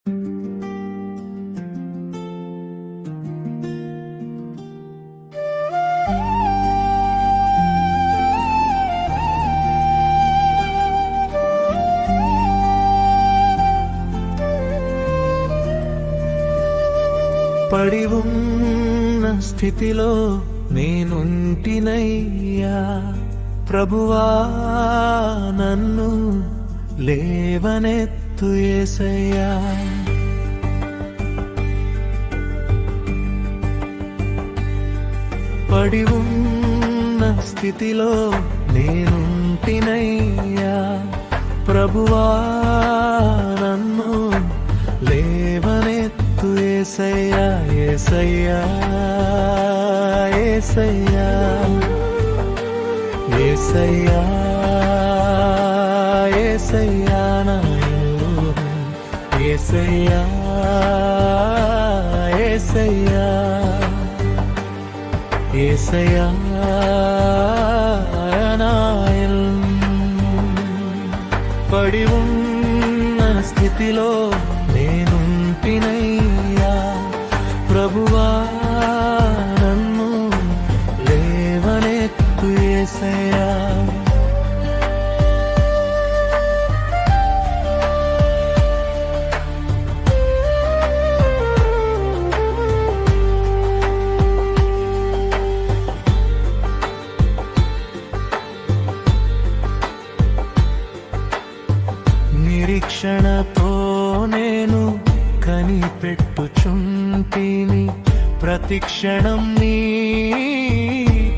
పడి ఉన్న స్థితిలో నేనుంటినయ్యా, ప్రభువా నన్ను లేవనెత్తు యేసయ్యా. పడి ఉన్న స్థితిలో నేనుంటినయ్యా, ప్రభువా నన్ను లేవనెత్తు యేసయ్యా. యేసయ్యా యేసయ్యా యేసయ్యా యేసయ్యా నా యేసయ్యా యేసయ్యా యేసయ్యా నా పడి ఉన్న స్థితిలో నేనుంటినయ్యా, ప్రభువా నన్ను లేవనెత్తు యేసయ్యా. నిరీక్షణతో నేను కనిపెట్టుచుంటిని, ప్రతిక్షణం నీ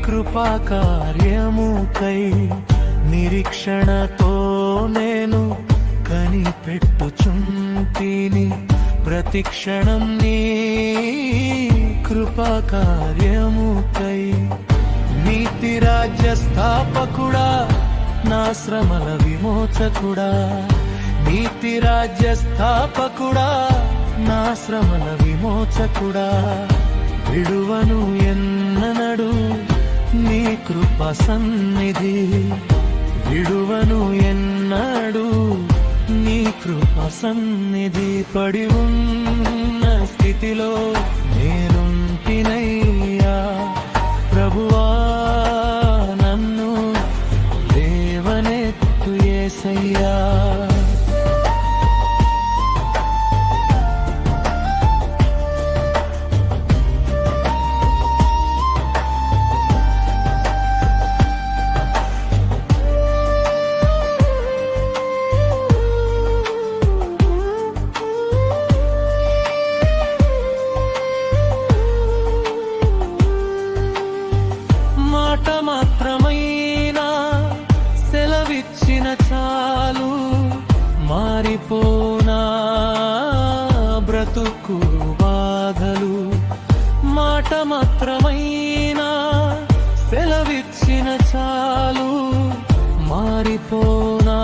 కృపాకార్యముకై. నిరీక్షణతో నేను కనిపెట్టుచుంటిని, ప్రతిక్షణం నీ కృపాకార్యముకై. నీతి రాజ్య స్థాపకుడా, నా శ్రమల విమోచకుడా. నీతి రాజ్య స్థాపకుడా, నా శ్రమల విమోచకుడా. విడువను ఎన్ననడు నీ కృప సన్నిధి, విడువను ఎన్నడు నీ కృప సన్నిధి. పడి ఉన్న స్థితిలో నేనుంటినయ్యా, ప్రభువా నన్ను లేవనెత్తు యేసయ్యా. మాత్రమైనా సెలవిచ్చిన చాలు, మారిపోనా బ్రతుకు బాధలు. మాట మాత్రమైనా సెలవిచ్చిన చాలు, మారిపోనా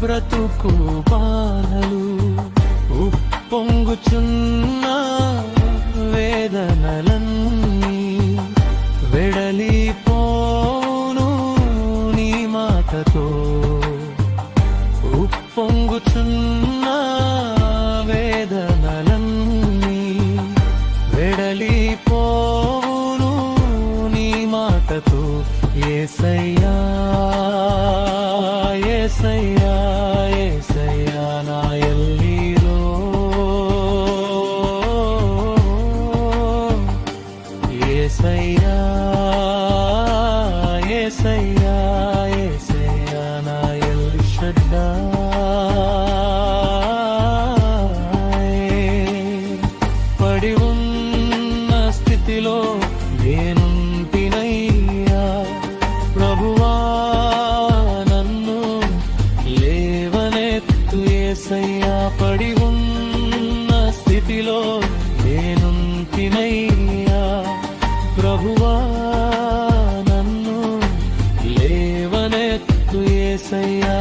బ్రతుకు బాధలు. ఉప్పొంగుచున్న వేదనలన్నీ వెడలిపోను నీ మాటతో. ఉప్పొంగుచున్న వేదనలన్నీ వెడలిపోను నీ మాటతో. యేసయ్యా యేసయ్యా యేసయ్యా నా ఎల్లీలో. యేసయ్యా యేసయ్యా యేసయ్యా నా ఎల్ షడ్డాయ్. పడి ఉన్న స్థితిలో నేనుంటినయ్యా, ప్రభువా నన్ను లేవనెత్తు యేసయ్యా. పడి ఉన్న స్థితిలో నేనుంటినయ్యా, ప్రభువా నన్ను లేవనెత్తు యేసయ్యా.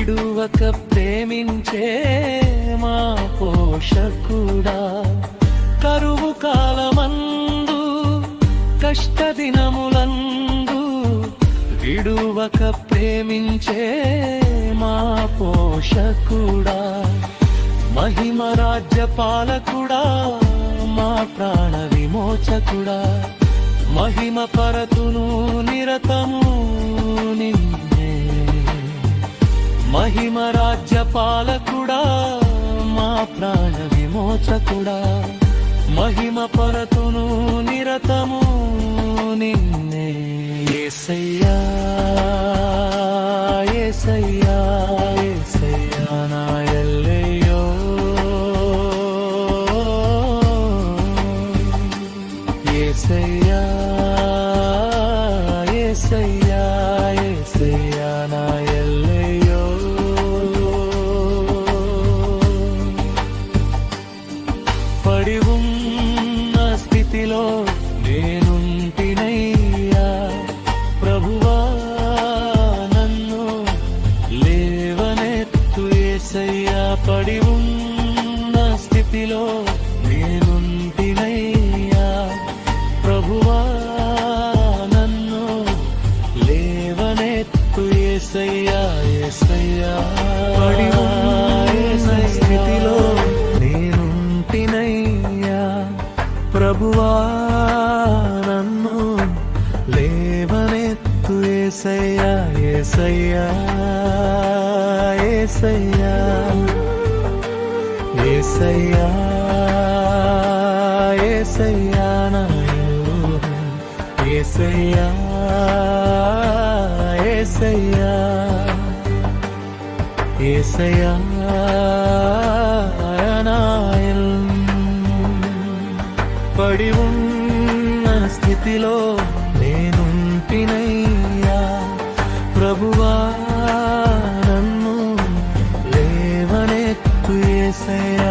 విడువక ప్రేమించే మా పోషకుడా. కరువు కాలమందు కష్ట దినములందు విడువక ప్రేమించే మా పోషకుడా. మహిమ రాజ్య పాలకుడా, మా ప్రాణ విమోచకుడా. మహిమ పరతును నిరతము నిన్నే. మహిమ రాజ్య పాలకుడా, మా ప్రాణ విమోచకుడా. మహిమ పరతును నిరతము నిన్నే. యేసయ్యా యేసయ్యా యేసయ్యా నా ఎల్లయ్యో. యేసయ్యా యేసయ్యా యేసయ్యా నా ఎల్లయ్యో. పడి ఉన్న స్థితిలో నేనుంటినయ్యా, ప్రభువా నన్ను లేవనెత్తు యేసయ్యా. పడి ఉన్న స్థితిలో నేనుంటినయ్యా, ప్రభువా నన్ను లేవనెత్తు యేసయ్యా. యేసయ్యా పడి ఉన్న స్థితిలో నేనుంటినయ్యా, ప్రభువా నన్ను లేవనెత్తు యేసయ్యా. యేసయ్యా యేసయ్యా యేసయ్యా యేసయ్యా నా యేసయ్యా యేసయ్యా యేసయ్యా నా పడి ఉన్న స్థితిలో నేనుంటినయ్యా, ప్రభువా నన్ను లేవనెత్తు యేసయ్యా.